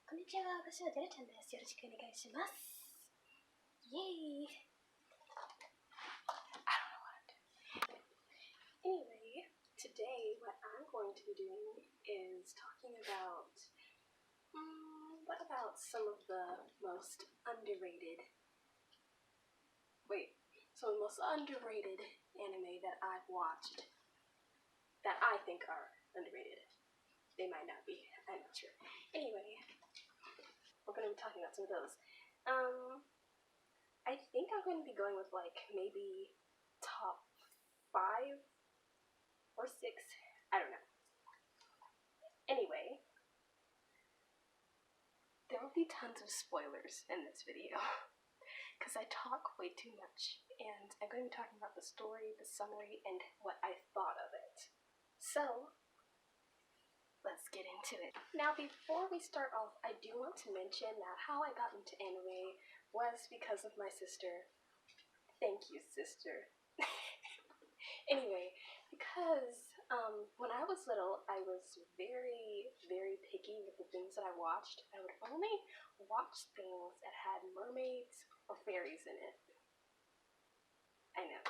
こんにちは、私はジェルちゃんです。よろしくお願いします。Yay! I don't know what I'm doing. Anyway, today what I'm going to be doing is talking about some of the most underrated anime that I've watched that I think are underrated. They might not be, I'm not sure. Anyway, we're going to be talking about some of those. I think I'm going to be going with like maybe top 5 or 6. I don't know. Anyway, there will be tons of spoilers in this video because I talk way too much, and I'm going to be talking about the story, the summary, and what I thought of it. So, let's get into it. Now, before we start off, I do want to mention that how I got into anime was because of my sister. Thank you, sister. Anyway, because when I was little, I was very, very picky with the things that I watched. I would only watch things that had mermaids or fairies in it. I know.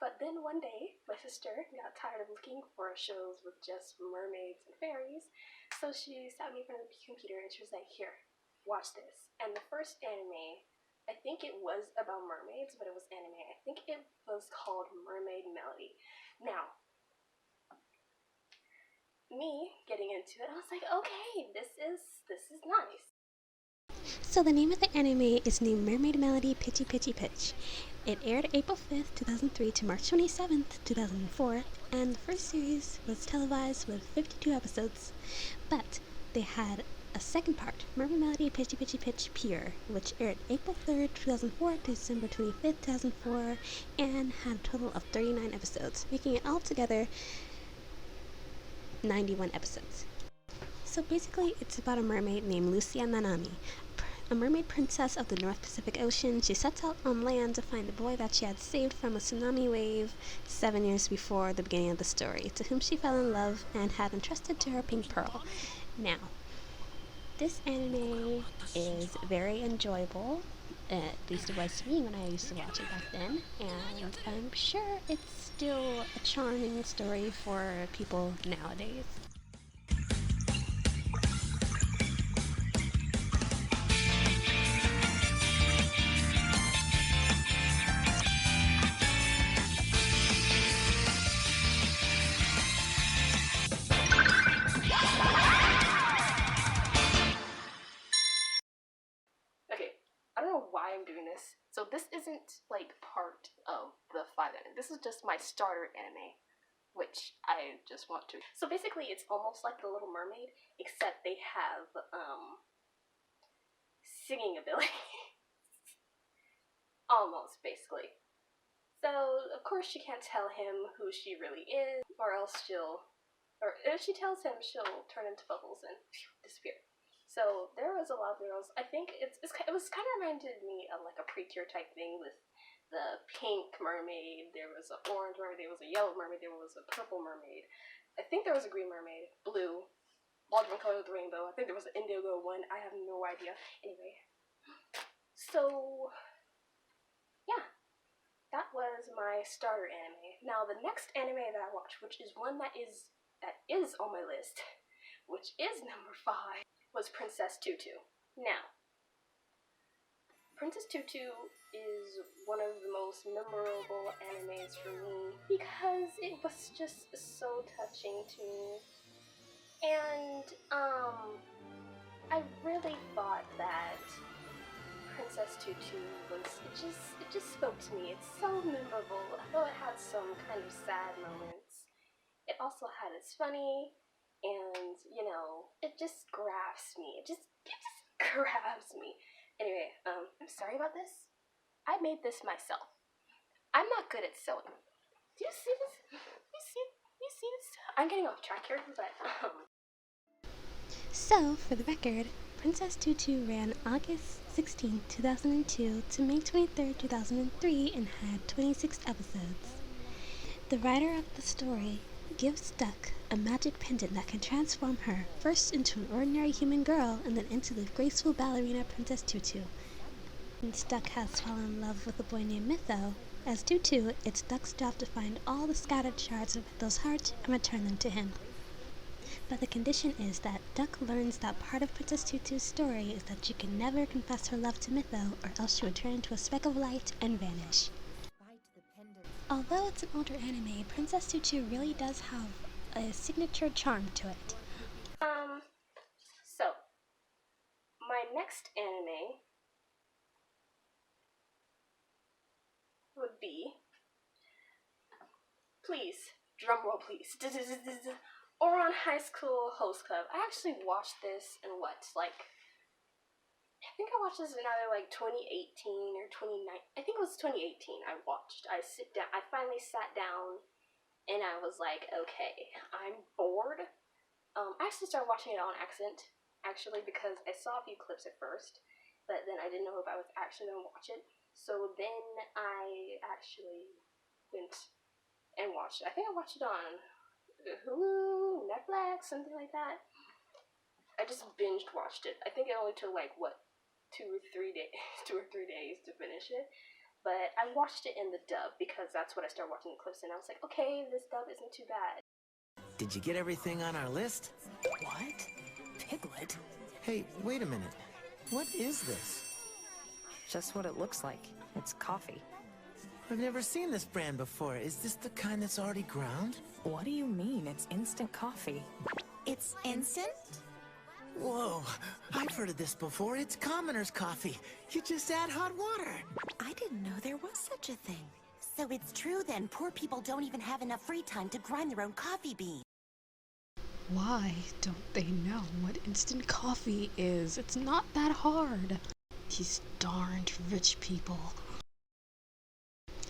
But then one day, my sister got tired of looking for shows with just mermaids and fairies, so she sat me in front of the computer and she was like, here, watch this. And the first anime, I think it was about mermaids, but it was anime. I think it was called Mermaid Melody. Now, me getting into it, I was like, okay, this is nice. So the name of the anime is named Mermaid Melody Pichi Pichi Pitch. It aired April 5th, 2003 to March 27th, 2004, and the first series was televised with 52 episodes. But they had a second part, Mermaid Melody Pichi Pichi Pitch Pure, which aired April 3rd, 2004 to December 25th, 2004, and had a total of 39 episodes, making it altogether 91 episodes. So basically, it's about a mermaid named Lucia Nanami, a mermaid princess of the North Pacific Ocean. She sets out on land to find the boy that she had saved from a tsunami wave 7 years before the beginning of the story, to whom she fell in love and had entrusted to her pink pearl. Now, this anime is very enjoyable, at least it was to me when I used to watch it back then, and I'm sure it's still a charming story for people nowadays. I'm doing this. So this isn't like part of the 5 anime. This is just my starter anime, which I just want to. So basically it's almost like The Little Mermaid, except they have singing ability. Almost, basically. So of course she can't tell him who she really is, or else if she tells him, she'll turn into bubbles and disappear. So there was a lot of girls. I think it was kind of reminded me of like a Precure type thing with the pink mermaid. There was an orange mermaid. There was a yellow mermaid. There was a purple mermaid. I think there was a green mermaid. Blue. All different colors of the rainbow. I think there was an indigo one. I have no idea. Anyway. So yeah. That was my starter anime. Now the next anime that I watched, which is one that is on my list, which is number 5. Was Princess Tutu. Now, Princess Tutu is one of the most memorable animes for me because it was just so touching to me. And, I really thought that Princess Tutu it just spoke to me. It's so memorable. Although it had some kind of sad moments, it also had its funny, and, you know, it just grabs me. It just grabs me. Anyway, I'm sorry about this. I made this myself. I'm not good at sewing. Do you see this? You see this? I'm getting off track here, but, So, for the record, Princess Tutu ran August 16, 2002 to May 23, 2003 and had 26 episodes. The writer of the story gives Duck a magic pendant that can transform her first into an ordinary human girl and then into the graceful ballerina Princess Tutu. Since Duck has fallen in love with a boy named Mytho, as Tutu, it's Duck's job to find all the scattered shards of Mytho's heart and return them to him. But the condition is that Duck learns that part of Princess Tutu's story is that she can never confess her love to Mytho, or else she would turn into a speck of light and vanish. Although it's an older anime, Princess Tutu really does have a signature charm to it. So, my next anime would be, please, drumroll please, Ouran High School Host Club. I actually watched this in I think I watched this in either 2018 or 2019. I think it was 2018 I finally sat down and I was like, okay, I'm bored. I actually started watching it on accident, actually, because I saw a few clips at first, but then I didn't know if I was actually going to watch it. So then I actually went and watched it. I think I watched it on Hulu, Netflix, something like that. I just binged watched it. I think it only took 2 or 3 days to finish it. But I watched it in the dub because that's what I started watching the clips in. I was like, okay, this dub isn't too bad. Did you get everything on our list? What? Piglet? Hey, wait a minute. What is this? Just what it looks like. It's coffee. I've never seen this brand before. Is this the kind that's already ground? What do you mean? It's instant coffee. It's instant? Whoa, I've heard of this before. It's commoner's coffee. You just add hot water. I didn't know there was such a thing. So it's true then, poor people don't even have enough free time to grind their own coffee beans. Why don't they know what instant coffee is? It's not that hard. These darned rich people.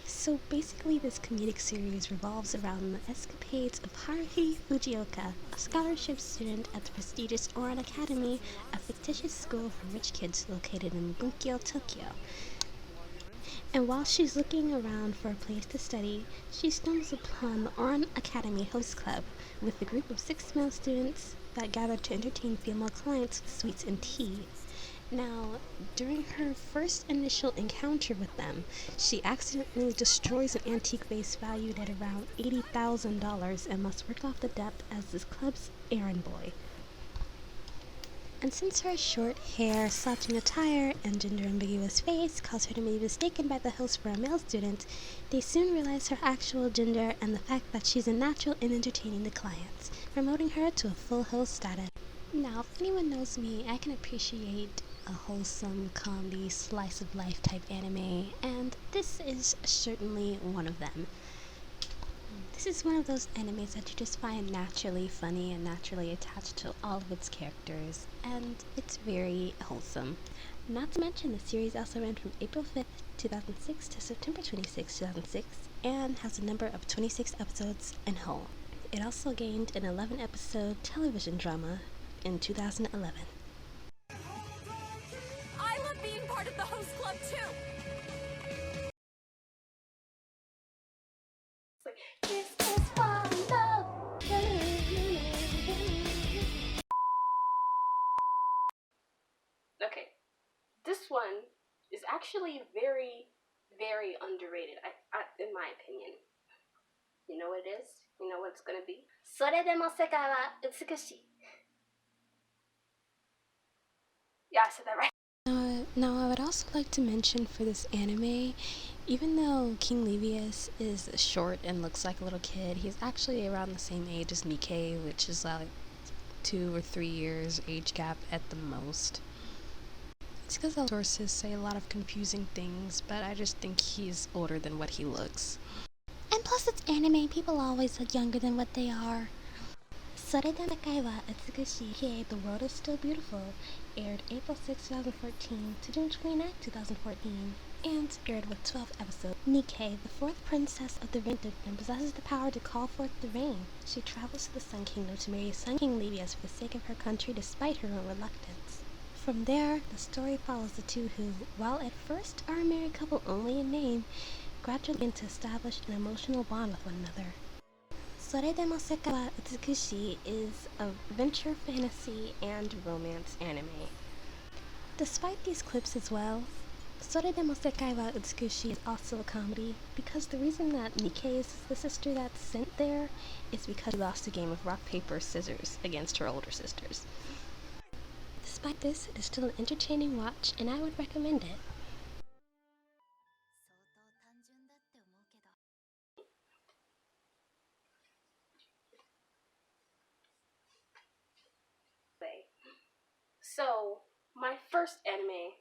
So basically this comedic series revolves around the escapades of Haruhi Fujioka, a scholarship student at the prestigious Ouran Academy, a fictitious school for rich kids located in Bunkyo, Tokyo. And while she's looking around for a place to study, she stumbles upon the Ouran Academy Host Club with a group of 6 male students that gather to entertain female clients with sweets and tea. Now, during her first initial encounter with them, she accidentally destroys an antique vase valued at around $80,000 and must work off the debt as this club's errand boy. And since her short hair, slouching attire, and gender-ambiguous face cause her to be mistaken by the host for a male student, they soon realize her actual gender and the fact that she's a natural in entertaining the clients, promoting her to a full host status. Now, if anyone knows me, I can appreciate a wholesome comedy slice of life type anime, and this is certainly one of them. This is one of those animes that you just find naturally funny and naturally attached to all of its characters, and it's very wholesome. Not to mention, the series also ran from April 5th, 2006 to September 26, 2006, and has a number of 26 episodes in whole. It also gained an 11-episode television drama in 2011. I love being part of the host club too! This is one love. Okay, this one is actually very, very underrated, in my opinion. You know what it is? You know what it's gonna be? Soredemo Sekai wa Utsukushii. Yeah, I said that right. Now, I would also like to mention for this anime, even though King Levius is short and looks like a little kid, he's actually around the same age as Nikkei, which is 2 or 3 years age gap at the most. It's because the sources say a lot of confusing things, but I just think he's older than what he looks. And plus it's anime, people always look younger than what they are. Soredemo Sekai wa Utsukushii, aka The World is Still Beautiful, aired April 6, 2014 to June 29, 2014, and aired with 12 episodes. Nikkei, the 4th princess of the Rain Kingdom, possesses the power to call forth the rain. She travels to the Sun Kingdom to marry Sun King Levius for the sake of her country despite her own reluctance. From there, the story follows the two who, while at first are a married couple only in name, gradually begin to establish an emotional bond with one another. Soredemo Sekai wa Utsukushii is a adventure, fantasy, and romance anime. Despite these clips as well, Soredemo Sekai wa Utsukushii is also a comedy because the reason that Nikkei is the sister that's sent there is because she lost a game of rock, paper, scissors against her older sisters. Despite this, it is still an entertaining watch and I would recommend it. So, my first anime,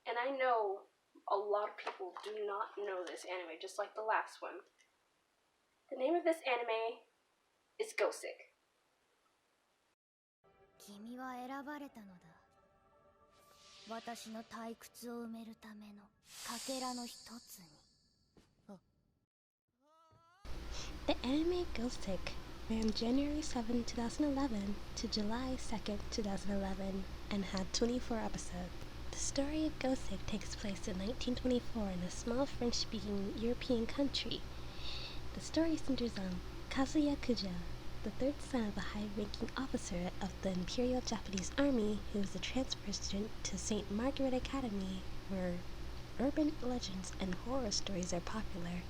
and I know a lot of people do not know this anime, just like the last one. The name of this anime is Gosick. 君は選ばれたのだ。私の退屈を埋めるためのかけらの一つに。The anime Gosik ran January 7, 2011 to July 2nd, 2011 and had 24 episodes. The story of Gosik takes place in 1924 in a small French-speaking European country. The story centers on Kazuya Kujo, the third son of a high-ranking officer of the Imperial Japanese Army who is a transfer student to St. Margaret Academy, where urban legends and horror stories are popular.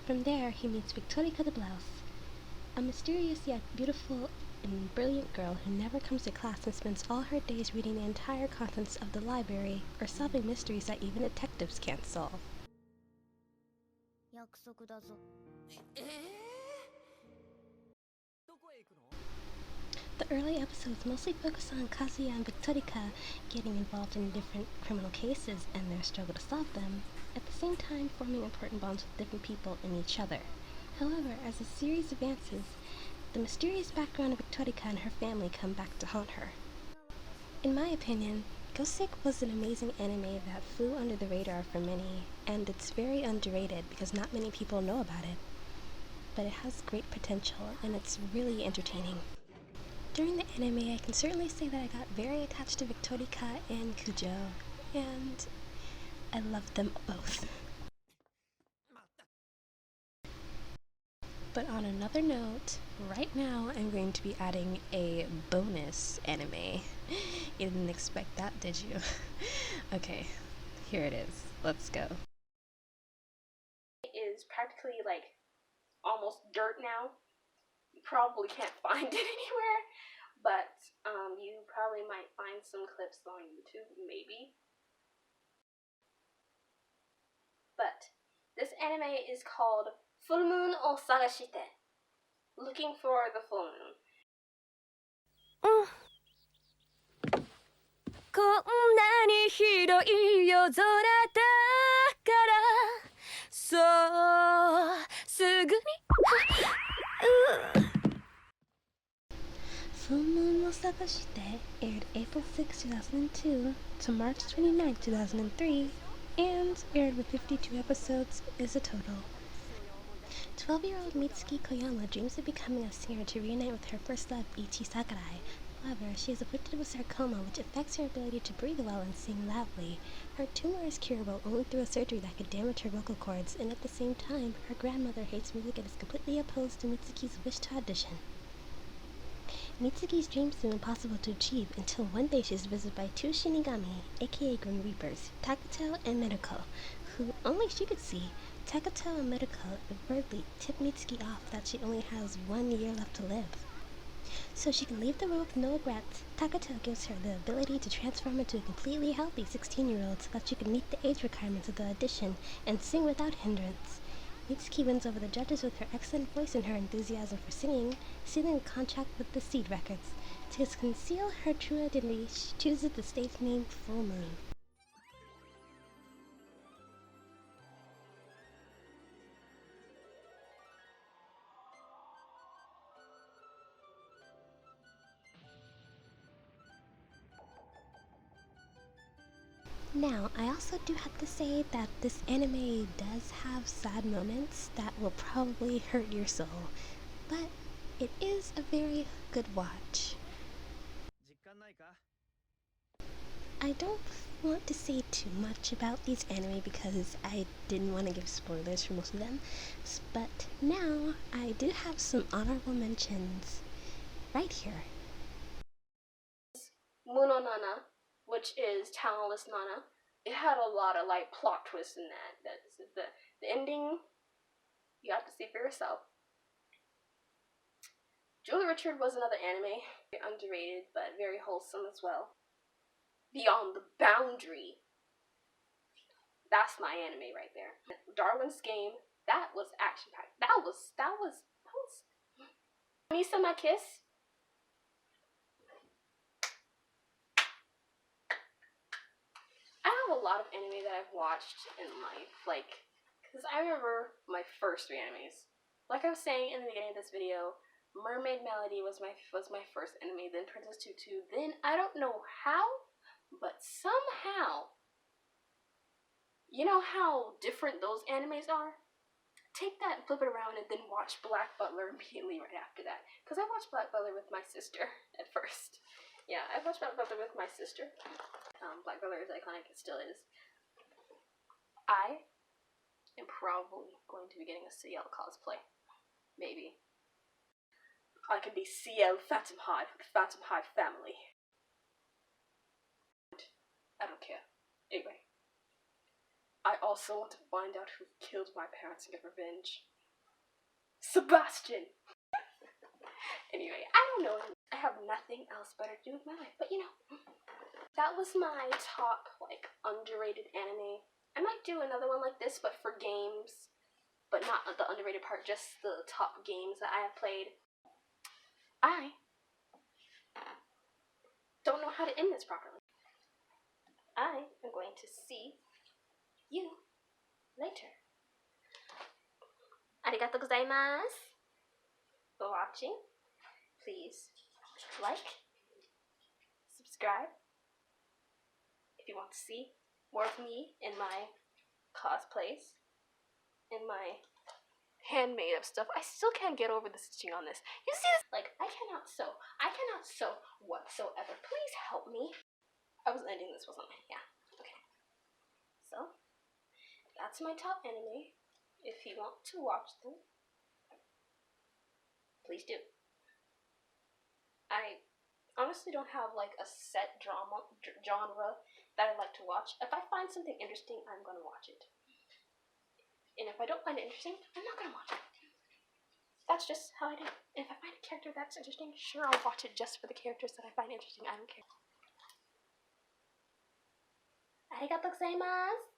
From there, he meets Victorica the Blouse, a mysterious yet beautiful and brilliant girl who never comes to class and spends all her days reading the entire contents of the library or solving mysteries that even detectives can't solve. The early episodes mostly focus on Kazuya and Victorica getting involved in different criminal cases and their struggle to solve them, at the same time forming important bonds with different people and each other. However, as the series advances, the mysterious background of Victorica and her family come back to haunt her. In my opinion, Gosick was an amazing anime that flew under the radar for many, and it's very underrated because not many people know about it. But it has great potential, and it's really entertaining. During the anime, I can certainly say that I got very attached to Victorica and Kujo, and I loved them both. But on another note, right now I'm going to be adding a bonus anime. You didn't expect that, did you? Okay, here it is. Let's go. It is practically like almost dirt now. You probably can't find it anywhere, but you probably might find some clips on YouTube, maybe. But this anime is called Full Moon o Sagashite, looking for the full moon. こんなに広い夜空だからそうすぐに Full Moon no Sagashite aired April 6, 2002 to March 29, 2003, and aired with 52 episodes is a total. 12-year-old Mitsuki Koyama dreams of becoming a singer to reunite with her first love, Ichi Sakurai. However, she is afflicted with sarcoma, which affects her ability to breathe well and sing loudly. Her tumor is curable only through a surgery that could damage her vocal cords, and at the same time, her grandmother hates music and is completely opposed to Mitsuki's wish to audition. Mitsuki's dreams seem impossible to achieve until one day she is visited by two Shinigami, aka Grim Reapers, Takuto and Meruko, who only she could see. Takuto and Meruko advertently tip Mitsuki off that she only has 1 year left to live. So she can leave the world with no regrets. Takuto gives her the ability to transform into a completely healthy 16-year-old so that she can meet the age requirements of the audition and sing without hindrance. Mitsuki wins over the judges with her excellent voice and her enthusiasm for singing, sealing a contract with the Seed Records. To conceal her true identity, she chooses the stage name Full Moon. Now, I also do have to say that this anime does have sad moments that will probably hurt your soul, but it is a very good watch. I don't want to say too much about these anime because I didn't want to give spoilers for most of them, but now I do have some honorable mentions right here. Munou Nana, which is Talentless Mana. It had a lot of like plot twists in that. That's the ending. You have to see for yourself. Julie Richard was another anime, very underrated but very wholesome as well. Beyond the Boundary. That's my anime right there. Darwin's Game. That was action packed. That was. Kamisama Kiss. I have a lot of anime that I've watched in life, like, because I remember my first 3 animes. Like I was saying in the beginning of this video, Mermaid Melody was my first anime, then Princess Tutu, then I don't know how, but somehow, you know how different those animes are? Take that and flip it around and then watch Black Butler immediately right after that. Because I watched Black Butler with my sister at first. Yeah, I watched Black Butler with my sister. Black Butler is iconic, it still is. I am probably going to be getting a CL cosplay. Maybe. I can be CL Phantom Hive, the Phantom Hive family. I don't care. Anyway. I also want to find out who killed my parents and get revenge. Sebastian! Anyway, I don't know. I have nothing else better to do with my life, but you know. That was my top, like, underrated anime. I might do another one like this, but for games. But not the underrated part, just the top games that I have played. I don't know how to end this properly. I am going to see you later. Arigatou gozaimasu for watching. Please like, subscribe if you want to see more of me in my cosplays, in my handmade up stuff. I still can't get over the stitching on this. You see this? Like, I cannot sew whatsoever. Please help me. I was ending this, wasn't I? Yeah. Okay. So, that's my top anime. If you want to watch them, please do. I honestly don't have like a set genre that I like to watch. If I find something interesting, I'm gonna watch it. And if I don't find it interesting, I'm not gonna watch it. That's just how I do. And if I find a character that's interesting, sure, I'll watch it just for the characters that I find interesting. I don't care. Arigatou gozaimasu.